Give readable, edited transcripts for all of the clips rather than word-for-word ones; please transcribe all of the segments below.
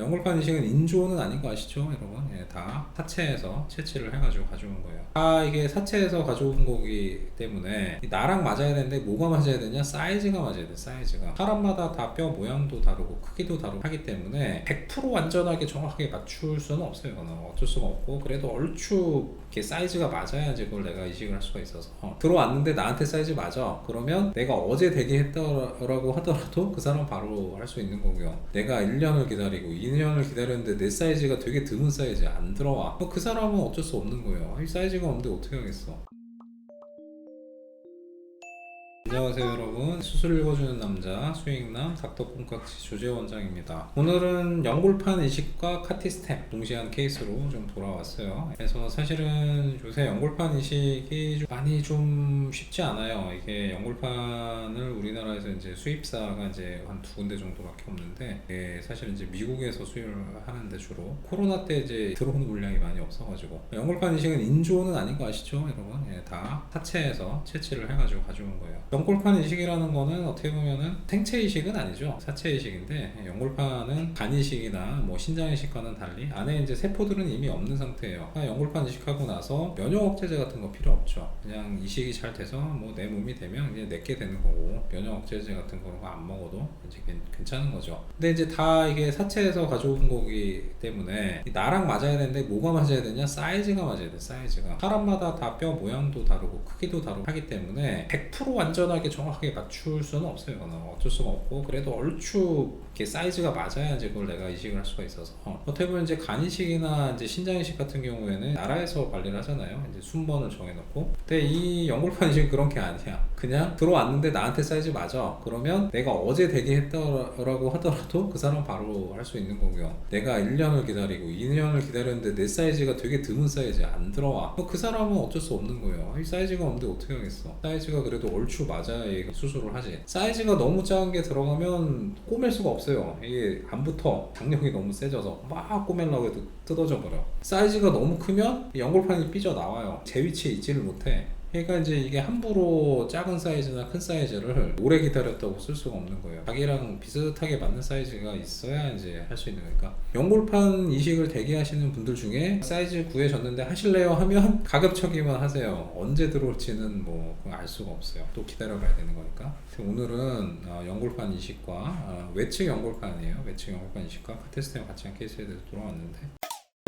연골판 이식은 인조는 아닌 거 아시죠 여러분? 예, 다 사체에서 채취를 해가지고 가져온 거예요. 이게 사체에서 가져온 거기 때문에 나랑 맞아야 되는데 뭐가 맞아야 되냐? 사이즈가 맞아야 돼. 사이즈가 사람마다 다 뼈 모양도 다르고 크기도 다르고 하기 때문에 100% 완전하게 정확하게 맞출 수는 없어요. 이거는 어쩔 수가 없고, 그래도 얼추 이렇게 사이즈가 맞아야지 그걸 내가 이식을 할 수가 있어서 들어왔는데 나한테 사이즈 맞아 그러면 내가 어제 대기했다라고 하더라도 그 사람 바로 할 수 있는 거고요. 내가 1년을 기다리고 2년을 기다렸는데 내 사이즈가 되게 드문 사이즈 안 들어와, 그 사람은 어쩔 수 없는 거예요. 이 사이즈가 없는데 어떻게 하겠어. 안녕하세요 여러분, 수술 읽어주는 남자 수익남 닥터 콩깍지 조재 원장입니다. 오늘은 연골판 이식과 카티스템 동시에 한 케이스로 좀 돌아왔어요. 그래서 사실은 요새 연골판 이식이 많이 좀 쉽지 않아요. 이게 연골판을 우리나라에서 이제 수입사가 이제 한 2군데 정도밖에 없는데, 이게 사실 이제 미국에서 수입을 하는데 주로 코로나 때 이제 들어오는 물량이 많이 없어가지고, 연골판 이식은 인조는 아닌 거 아시죠 여러분? 예, 다 사체에서 채취를 해가지고 가져온 거예요. 연골판 이식이라는 거는 어떻게 보면은 생체 이식은 아니죠. 사체 이식인데, 연골판은 간 이식이나 뭐 신장 이식과는 달리 안에 이제 세포들은 이미 없는 상태예요. 연골판 이식하고 나서 면역 억제제 같은 거 필요 없죠. 그냥 이식이 잘 돼서 뭐 내 몸이 되면 이제 내게 되는 거고, 면역 억제제 같은 거 안 먹어도 이제 괜찮은 거죠. 근데 이제 다 이게 사체에서 가져온 거기 때문에 나랑 맞아야 되는데 뭐가 맞아야 되냐? 사이즈가 맞아야 돼. 사이즈가 사람마다 다 뼈 모양도 다르고 크기도 다르고 하기 때문에 100% 완전하게 정확하게 맞출 수는 없어요. 이거는 어쩔 수가 없고, 그래도 얼추 이렇게 사이즈가 맞아야지 그걸 내가 이식을 할 수가 있어서 어떻게 보면 이제 간 이식이나 이제 신장 이식 같은 경우에는 나라에서 관리를 하잖아요. 이제 순번을 정해놓고. 근데 이 연골판 이식은 그런 게 아니야. 그냥 들어왔는데 나한테 사이즈 맞아 그러면 내가 어제 대기했다라고 하더라도 그 사람 바로 할 수 있는 거고요. 내가 1년을 기다리고 2년을 기다렸는데 내 사이즈가 되게 드문 사이즈 안 들어와, 그 사람은 어쩔 수 없는 거예요. 이 사이즈가 없는데 어떻게 하겠어. 사이즈가 그래도 얼추 맞아야 수술을 하지. 사이즈가 너무 작은 게 들어가면 꼬맬 수가 없어요. 이게 안 붙어. 장력이 너무 세져서 막 꼬매려고 해도 뜯어져 버려. 사이즈가 너무 크면 연골판이 삐져 나와요. 제 위치에 있지를 못해. 그러니까 이제 이게 함부로 작은 사이즈나 큰 사이즈를 오래 기다렸다고 쓸 수가 없는 거예요. 자기랑 비슷하게 맞는 사이즈가 있어야 이제 할 수 있는 거니까. 연골판 이식을 대기하시는 분들 중에 사이즈 구해졌는데 하실래요 하면 가급적이면 하세요. 언제 들어올지는 뭐 알 수가 없어요. 또 기다려봐야 되는 거니까. 오늘은 연골판 이식과 외측 연골판이에요. 외측 연골판 이식과 카테스템 같이 한 케이스에 대해서 돌아왔는데,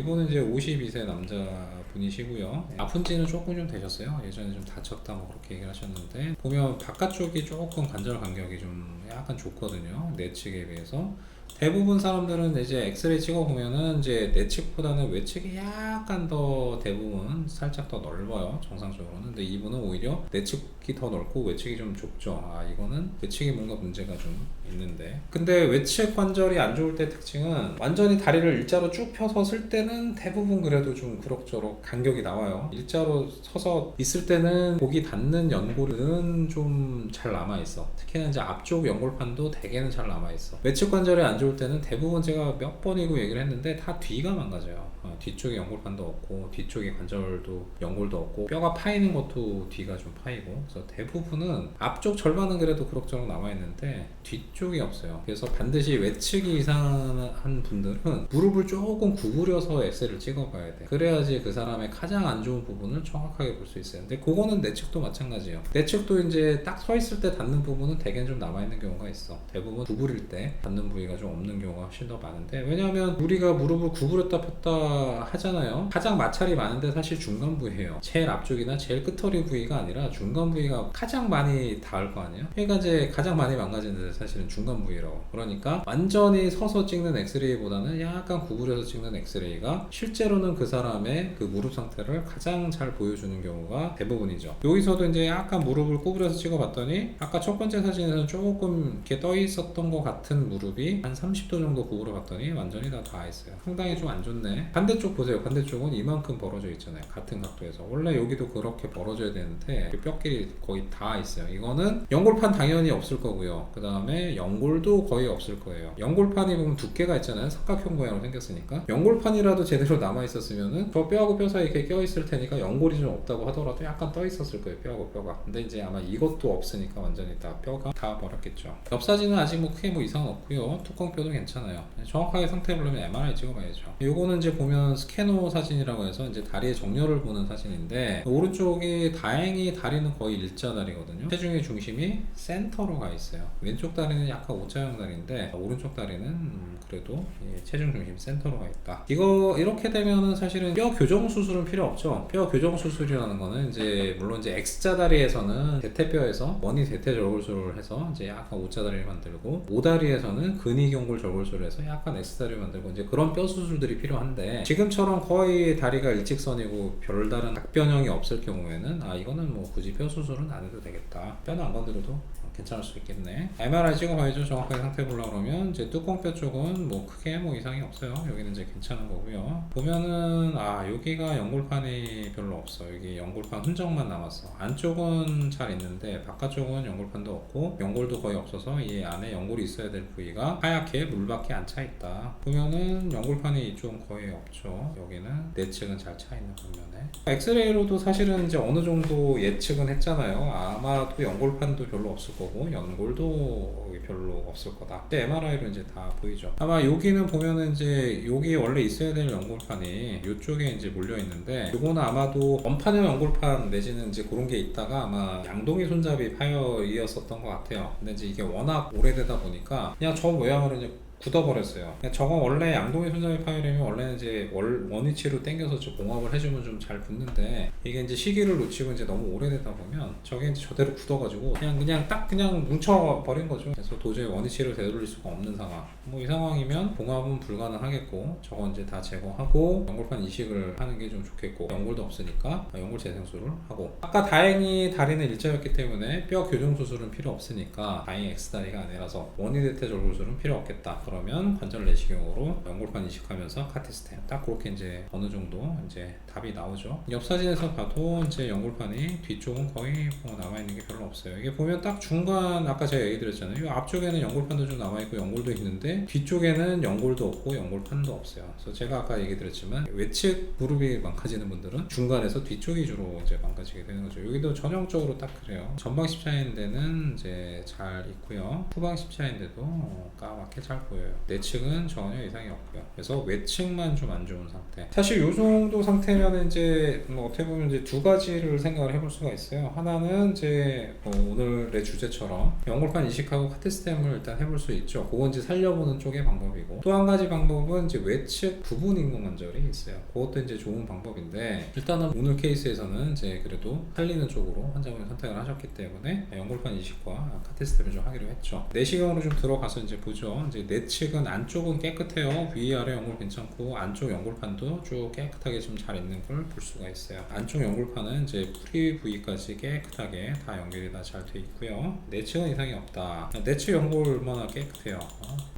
이분은 이제 52세 남자분이시고요. 아픈 지는 조금 좀 되셨어요. 예전에 좀 다쳤다 뭐 그렇게 얘기를 하셨는데, 보면 바깥쪽이 조금 관절 간격이 좀 약간 좁거든요. 내측에 비해서. 대부분 사람들은 이제 엑스레이 찍어보면은 이제 내측보다는 외측이 약간 더 대부분 살짝 더 넓어요. 정상적으로는. 근데 이분은 오히려 내측이 더 넓고 외측이 좀 좁죠. 이거는 외측이 뭔가 문제가 좀 있는데, 근데 외측 관절이 안 좋을 때 특징은 완전히 다리를 일자로 쭉 펴서 쓸 때는 대부분 그래도 좀 그럭저럭 간격이 나와요. 일자로 서서 있을 때는 목이 닿는 연골은 좀 잘 남아있어. 특히나 이제 앞쪽 연골판도 대개는 잘 남아있어. 외측 관절이 안 좋을 때는 대부분 제가 몇 번이고 얘기를 했는데 다 뒤가 망가져요. 뒤쪽에 연골판도 없고 뒤쪽에 관절도 연골도 없고 뼈가 파이는 것도 뒤가 좀 파이고, 그래서 대부분은 앞쪽 절반은 그래도 그럭저럭 남아있는데 뒤쪽이 없어요. 그래서 반드시 외측이 이상한 분들은 무릎을 조금 구부려서 엑스레이를 찍어봐야 돼. 그래야지 그 사람의 가장 안 좋은 부분을 정확하게 볼 수 있어요. 근데 그거는 내측도 마찬가지예요. 내측도 이제 딱 서 있을 때 닿는 부분은 대개는 좀 남아있는 경우가 있어. 대부분 구부릴 때 닿는 부위가 좀 없는 경우가 훨씬 더 많은데, 왜냐하면 우리가 무릎을 구부렸다 폈다 하잖아요. 가장 마찰이 많은데 사실 중간 부위예요. 제일 앞쪽이나 제일 끝허리 부위가 아니라 중간 부위가 가장 많이 닿을 거 아니에요. 그러니까 이제 가장 많이 망가지는 데 사실은 중간 부위라고. 그러니까 완전히 서서 찍는 엑스레이보다는 약간 구부려서 찍는 엑스레이가 실제로는 그 사람의 그 무릎 상태를 가장 잘 보여주는 경우가 대부분이죠. 여기서도 이제 약간 무릎을 구부려서 찍어봤더니 아까 첫 번째 사진에서는 조금 이렇게 떠 있었던 것 같은 무릎이 한 30도 정도 구부려 봤더니 완전히 다 닿아 있어요. 상당히 좀 안 좋네. 반대 반대쪽 보세요. 반대쪽은 이만큼 벌어져 있잖아요. 같은 각도에서. 원래 여기도 그렇게 벌어져야 되는데 뼈끼리 거의 다 있어요. 이거는 연골판 당연히 없을 거고요. 그 다음에 연골도 거의 없을 거예요. 연골판이 보면 두께가 있잖아요. 삼각형 모양으로 생겼으니까. 연골판이라도 제대로 남아 있었으면은 저 뼈하고 뼈 사이에 이렇게 껴 있을 테니까 연골이 좀 없다고 하더라도 약간 떠 있었을 거예요. 뼈하고 뼈가. 근데 이제 아마 이것도 없으니까 완전히 다 뼈가 다 버렸겠죠. 옆 사진은 아직 뭐 크게 뭐 이상은 없고요. 뚜껑뼈도 괜찮아요. 정확하게 상태 보려면 MRI 찍어봐야죠. 요거는 이제 보면 스캐너 사진이라고 해서 이제 다리의 정렬을 보는 사진인데, 오른쪽이 다행히 다리는 거의 일자다리거든요. 체중의 중심이 센터로 가 있어요. 왼쪽 다리는 약간 O자형 다리인데 오른쪽 다리는 그래도 체중 중심 센터로 가 있다. 이거 이렇게 되면은 사실은 뼈 교정 수술은 필요 없죠. 뼈 교정 수술이라는 거는 이제 물론 이제 X자 다리에서는 대퇴뼈에서 원위 대퇴 절골술을 해서 이제 약간 O자 다리를 만들고, O다리에서는 근위경골 절골술을 해서 약간 X다리를 만들고, 이제 그런 뼈 수술들이 필요한데, 지금처럼 거의 다리가 일직선이고 별다른 각변형이 없을 경우에는 이거는 뭐 굳이 뼈 수술은 안 해도 되겠다. 뼈는 안 건드려도 괜찮을 수 있겠네. MRI 찍어봐야죠. 정확하게 상태 보려고 그러면 이제 뚜껑뼈 쪽은 뭐 크게 뭐 이상이 없어요. 여기는 이제 괜찮은 거고요. 보면은 여기가 연골판이 별로 없어. 여기 연골판 흔적만 남았어. 안쪽은 잘 있는데 바깥쪽은 연골판도 없고 연골도 거의 없어서 이 안에 연골이 있어야 될 부위가 하얗게 물밖에 안 차 있다. 보면은 연골판이 이쪽은 거의 없죠. 여기는 내측은 잘 차 있는 반면에 엑스레이로도 사실은 이제 어느 정도 예측은 했잖아요. 아마도 연골판도 별로 없을 거고 연골도 별로 없을 거다. MRI로 이제 다 보이죠. 아마 여기는 보면은 이제 여기 원래 있어야 될 연골판이 이쪽에 이제 몰려 있는데, 이거는 아마도 원판형 연골판 내지는 이제 그런 게 있다가 아마 양동이 손잡이 파열이었었던 것 같아요. 근데 이제 이게 워낙 오래되다 보니까 그냥 저 모양으로 이제 굳어버렸어요. 저거 원래 양동이 손잡이 파열이면 원래는 이제 원위치로 당겨서 봉합을 해주면 좀 잘 붙는데, 이게 이제 시기를 놓치고 이제 너무 오래되다 보면 저게 이제 저대로 굳어가지고 그냥 뭉쳐버린 거죠. 그래서 도저히 원위치를 되돌릴 수가 없는 상황. 뭐 이 상황이면 봉합은 불가능하겠고, 저건 이제 다 제거하고 연골판 이식을 하는 게 좀 좋겠고, 연골도 없으니까 연골 재생술을 하고, 아까 다행히 다리는 일자였기 때문에 뼈 교정 수술은 필요 없으니까 다행히 X다리가 아니라서 원위대퇴 절골술은 필요 없겠다. 그러면 관절 내시경으로 연골판 이식하면서 카티스템, 딱 그렇게 이제 어느 정도 이제 답이 나오죠. 옆 사진에서 봐도 이제 연골판이 뒤쪽은 거의 뭐 남아있는 게 별로 없어요. 이게 보면 딱 중간, 아까 제가 얘기 드렸잖아요. 이 앞쪽에는 연골판도 좀 남아있고 연골도 있는데 뒤쪽에는 연골도 없고 연골판도 없어요. 그래서 제가 아까 얘기 드렸지만 외측 무릎이 망가지는 분들은 중간에서 뒤쪽이 주로 이제 망가지게 되는 거죠. 여기도 전형적으로 딱 그래요. 전방 십자인 데는 이제 잘 있고요. 후방 십자인 데도 까맣게 잘 보여요. 내측은 전혀 이상이 없고요. 그래서 외측만 좀 안 좋은 상태. 사실 이 정도 상태면 이제 뭐 어떻게 보면 이제 두 가지를 생각을 해볼 수가 있어요. 하나는 이제 오늘의 주제처럼 연골판 이식하고 카티스템을 일단 해볼 수 있죠. 그건 이제 살려보는 쪽의 방법이고, 또 한 가지 방법은 이제 외측 부분 인공관절이 있어요. 그것도 이제 좋은 방법인데, 일단은 오늘 케이스에서는 이제 그래도 살리는 쪽으로 환자분이 선택을 하셨기 때문에 연골판 이식과 카티스템을 좀 하기로 했죠. 내시경으로 좀 들어가서 이제 보죠. 이제 내측은 안쪽은 깨끗해요. 위아래 연골 괜찮고 안쪽 연골판도 쭉 깨끗하게 좀 잘 있는 걸 볼 수가 있어요. 안쪽 연골판은 이제 뿌리 부위까지 깨끗하게 다 연결이 다 잘 돼 있고요. 내측은 이상이 없다. 내측 연골 얼마나 깨끗해요.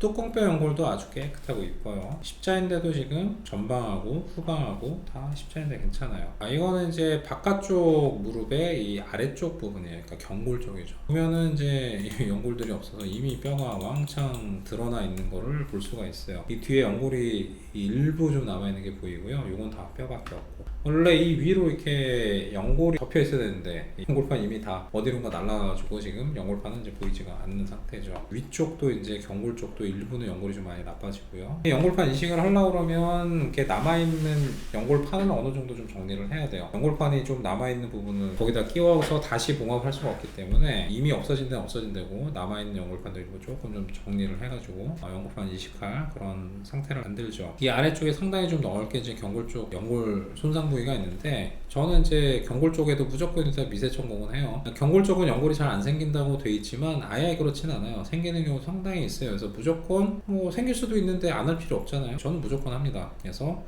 뚜껑뼈 연골도 아주 깨끗하고 이뻐요. 십자인대도 지금 전방하고 후방하고 다 십자인대 괜찮아요. 이거는 이제 바깥쪽 무릎의 이 아래쪽 부분이에요. 그러니까 경골 쪽이죠. 보면은 이제 연골들이 없어서 이미 뼈가 왕창 드러나 있는 거를 볼 수가 있어요. 이 뒤에 연골이 일부 좀 남아있는 게 보이고요. 이건 다 뼈밖에 없고, 원래 이 위로 이렇게 연골이 덮여 있어야 되는데 연골판 이미 다 어디론가 날라가가지고 지금 연골판은 이제 보이지가 않는 상태죠. 위쪽도 이제 경골 쪽도 일부는 연골이 좀 많이 나빠지고요. 연골판 이식을 하려고 그러면 이렇게 남아있는 연골판을 어느 정도 좀 정리를 해야 돼요. 연골판이 좀 남아있는 부분을 거기다 끼워서 다시 봉합할 수가 없기 때문에 이미 없어진 데는 없어진 데고, 남아있는 연골판도 일부 조금 좀 정리를 해가지고 연골판 이식할 그런 상태를 만들죠. 이 아래쪽에 상당히 좀 넓게 이제 경골 쪽 연골 손상 부위가 있는데, 저는 이제 경골 쪽에도 무조건 일단 미세 천공은 해요. 경골 쪽은 연골이 잘 안 생긴다고 돼 있지만 아예 그렇진 않아요. 생기는 경우 상당히 있어요. 그래서 무조건 뭐 생길 수도 있는데 안 할 필요 없잖아요. 저는 무조건 합니다. 그래서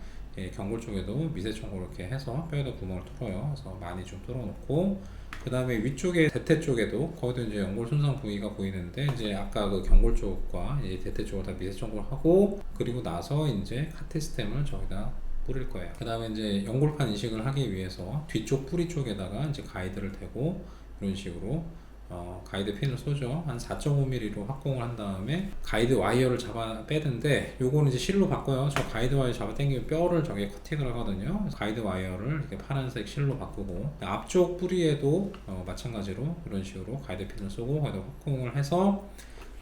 경골 쪽에도 미세 천공을 이렇게 해서 뼈에다 구멍을 뚫어요. 그래서 많이 좀 뚫어놓고, 그 다음에 위쪽에 대퇴 쪽에도 거기도 이제 연골 손상 부위가 보이는데, 이제 아까 그 경골 쪽과 이제 대퇴 쪽을 다 미세 천공을 하고, 그리고 나서 이제 카티스템을 저기다 뿌릴 거예요. 그 다음에 이제 연골판 이식을 하기 위해서 뒤쪽 뿌리 쪽에다가 이제 가이드를 대고 이런 식으로 가이드 핀을 쏘죠. 한 4.5mm로 확공을 한 다음에 가이드 와이어를 잡아 빼는데 요거는 이제 실로 바꿔요. 저 가이드 와이어 잡아 당기면 뼈를 저게 커팅을 하거든요. 가이드 와이어를 이렇게 파란색 실로 바꾸고 앞쪽 뿌리에도 마찬가지로 이런 식으로 가이드 핀을 쏘고 거기다 확공을 해서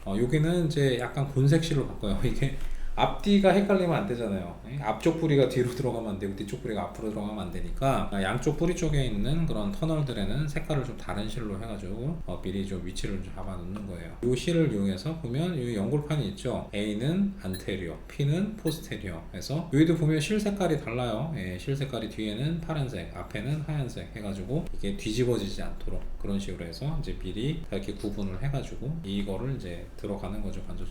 여기는 이제 약간 곤색 실로 바꿔요. 이게 앞뒤가 헷갈리면 안 되잖아요. 앞쪽 뿌리가 뒤로 들어가면 안 되고 뒤쪽 뿌리가 앞으로 들어가면 안 되니까 양쪽 뿌리 쪽에 있는 그런 터널들에는 색깔을 좀 다른 실로 해가지고 미리 좀 위치를 좀 잡아 놓는 거예요. 이 실을 이용해서 보면 이 연골판이 있죠. A는 안테리어, P는 포스테리어 해서 여기도 보면 실 색깔이 달라요. 실 색깔이 뒤에는 파란색, 앞에는 하얀색 해가지고 이게 뒤집어지지 않도록 그런 식으로 해서 이제 미리 이렇게 구분을 해가지고 이거를 이제 들어가는 거죠. 관절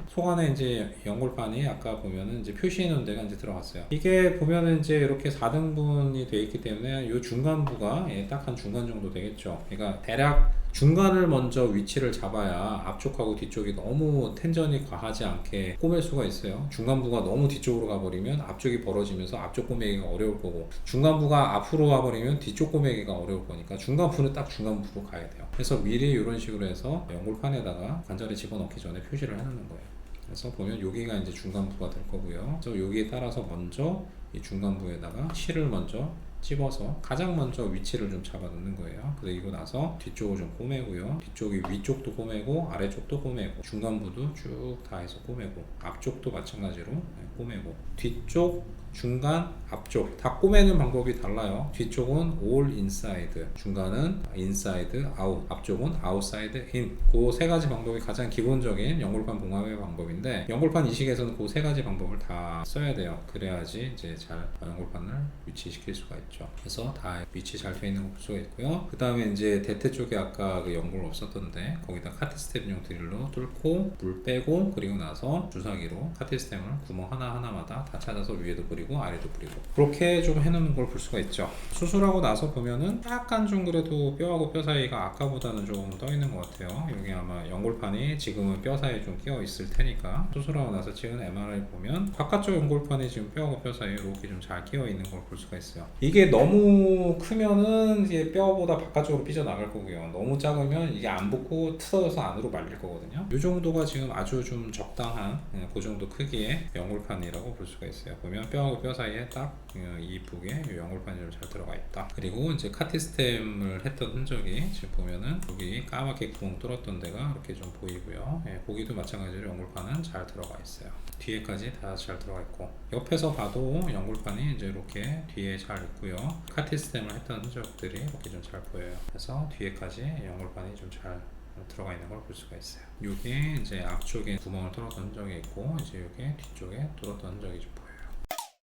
속안에 이제 연골판이 아까 보면은 이제 표시해 놓은 데가 이제 들어갔어요. 이게 보면은 이제 이렇게 4등분이 되어 있기 때문에 이 중간부가 딱 한 중간 정도 되겠죠. 그러니까 대략 중간을 먼저 위치를 잡아야 앞쪽하고 뒤쪽이 너무 텐전이 과하지 않게 꼬맬 수가 있어요. 중간부가 너무 뒤쪽으로 가버리면 앞쪽이 벌어지면서 앞쪽 꼬매기가 어려울 거고 중간부가 앞으로 가버리면 뒤쪽 꼬매기가 어려울 거니까 중간부는 딱 중간부로 가야 돼요. 그래서 미리 이런 식으로 해서 연골판에다가 관절에 집어넣기 전에 표시를 해놓는 거예요. 그래서 보면 여기가 이제 중간부가 될 거고요. 그래서 여기에 따라서 먼저 이 중간부에다가 실을 먼저 집어서 가장 먼저 위치를 좀 잡아 놓는 거예요. 그리고 나서 뒤쪽을 좀 꼬매고요. 뒤쪽이 위쪽도 꼬매고 아래쪽도 꼬매고 중간부도 쭉 다 해서 꼬매고 앞쪽도 마찬가지로 꼬매고 뒤쪽 중간, 앞쪽 다 꼬매는 방법이 달라요. 뒤쪽은 all inside, 중간은 inside out, 앞쪽은 outside in. 그 세 가지 방법이 가장 기본적인 연골판 봉합의 방법인데 연골판 이식에서는 그 세 가지 방법을 다 써야 돼요. 그래야지 이제 잘 연골판을 위치시킬 수가 있죠. 그래서 다 위치 잘 되어 있는 거 볼 수가 있고요. 그 다음에 이제 대퇴 쪽에 아까 그 연골 없었던데 거기다 카티스템용 드릴로 뚫고 물 빼고 그리고 나서 주사기로 카티스템을 구멍 하나하나마다 다 찾아서 위에도 뿌리고 아래도 뿌리고 그렇게 좀 해놓는 걸 볼 수가 있죠. 수술하고 나서 보면은 약간 좀 그래도 뼈하고 뼈 사이가 아까보다는 좀 떠 있는 것 같아요. 여기 아마 연골판이 지금은 뼈 사이에 좀 끼어 있을 테니까 수술하고 나서 찍은 MRI 보면 바깥쪽 연골판이 지금 뼈하고 뼈 사이에 이렇게 좀 잘 끼어 있는 걸 볼 수가 있어요. 이게 너무 크면은 이게 뼈보다 바깥쪽으로 삐져나갈 거고요. 너무 작으면 이게 안 붙고 틀어져서 안으로 말릴 거거든요. 이 정도가 지금 아주 좀 적당한 그 정도 크기의 연골판이라고 볼 수가 있어요. 보면 뼈하고 뼈 사이에 딱 이쁘게 연골판이 좀 잘 들어가 있다. 그리고 이제 카티스템을 했던 흔적이 지금 보면은 여기 까맣게 구멍 뚫었던 데가 이렇게 좀 보이고요. 거기도 마찬가지로 연골판은 잘 들어가 있어요. 뒤에까지 다 잘 들어가 있고 옆에서 봐도 연골판이 이제 이렇게 뒤에 잘 있고요. 카티스템을 했던 흔적들이 이렇게 좀 잘 보여요. 그래서 뒤에까지 연골판이 좀 잘 들어가 있는 걸 볼 수가 있어요. 이게 이제 앞쪽에 구멍을 뚫었던 흔적이 있고 이제 이게 뒤쪽에 뚫었던 흔적이 좀 보여요.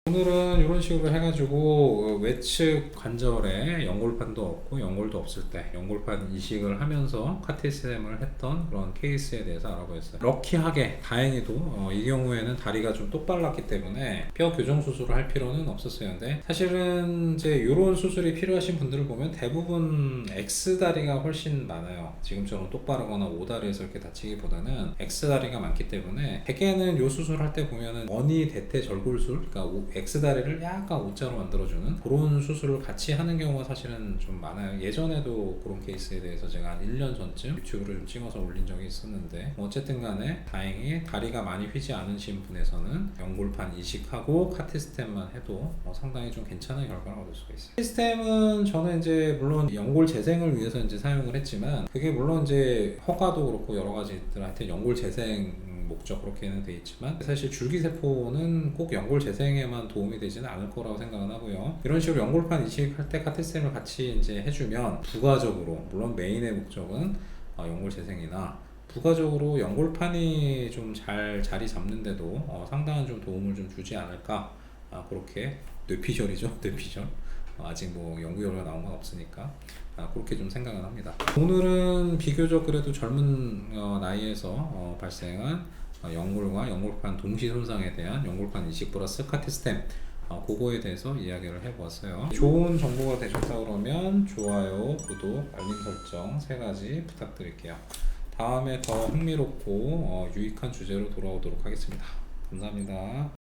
오늘은 이런 식으로 해가지고 외측 관절에 연골판도 없고 연골도 없을 때 연골판 이식을 하면서 카티스템을 했던 그런 케이스에 대해서 알아보았어요. 럭키하게 다행히도 이 경우에는 다리가 좀 똑발랐기 때문에 뼈 교정 수술을 할 필요는 없었어요. 근데 사실은 이제 이런 수술이 필요하신 분들을 보면 대부분 X다리가 훨씬 많아요. 지금처럼 똑바르거나 O다리에서 이렇게 다치기보다는 X다리가 많기 때문에 대개는 이 수술할 때 보면은 원이 대퇴 절골술, 그러니까 X다리를 약간 O자로 만들어주는 그런 수술을 같이 하는 경우가 사실은 좀 많아요. 예전에도 그런 케이스에 대해서 제가 한 1년 전쯤 유튜브로 좀 찍어서 올린 적이 있었는데 어쨌든 간에 다행히 다리가 많이 휘지 않으신 분에서는 연골판 이식하고 카티스템만 해도 상당히 좀 괜찮은 결과를 얻을 수가 있어요. 카티스템은 저는 이제 물론 연골 재생을 위해서 이제 사용을 했지만 그게 물론 이제 허가도 그렇고 여러 가지들 하여튼 연골 재생 목적 그렇게는 돼 있지만 사실 줄기세포는 꼭 연골 재생에만 도움이 되지는 않을 거라고 생각은 하고요. 이런 식으로 연골판 이식할 때 카티스템을 같이 이제 해주면 부가적으로 물론 메인의 목적은 연골 재생이나 부가적으로 연골판이 좀 잘 자리 잡는데도 상당한 좀 도움을 좀 주지 않을까 그렇게 뇌피셜이죠. 뇌피셜 아직 뭐 연구 결과 나온 건 없으니까 그렇게 좀 생각을 합니다. 오늘은 비교적 그래도 젊은 나이에서 발생한 연골과 연골판 동시 손상에 대한 연골판 이식 플러스 카티스템 그거에 대해서 이야기를 해보았어요. 좋은 정보가 되셨다 그러면 좋아요, 구독, 알림 설정 세 가지 부탁드릴게요. 다음에 더 흥미롭고 유익한 주제로 돌아오도록 하겠습니다. 감사합니다.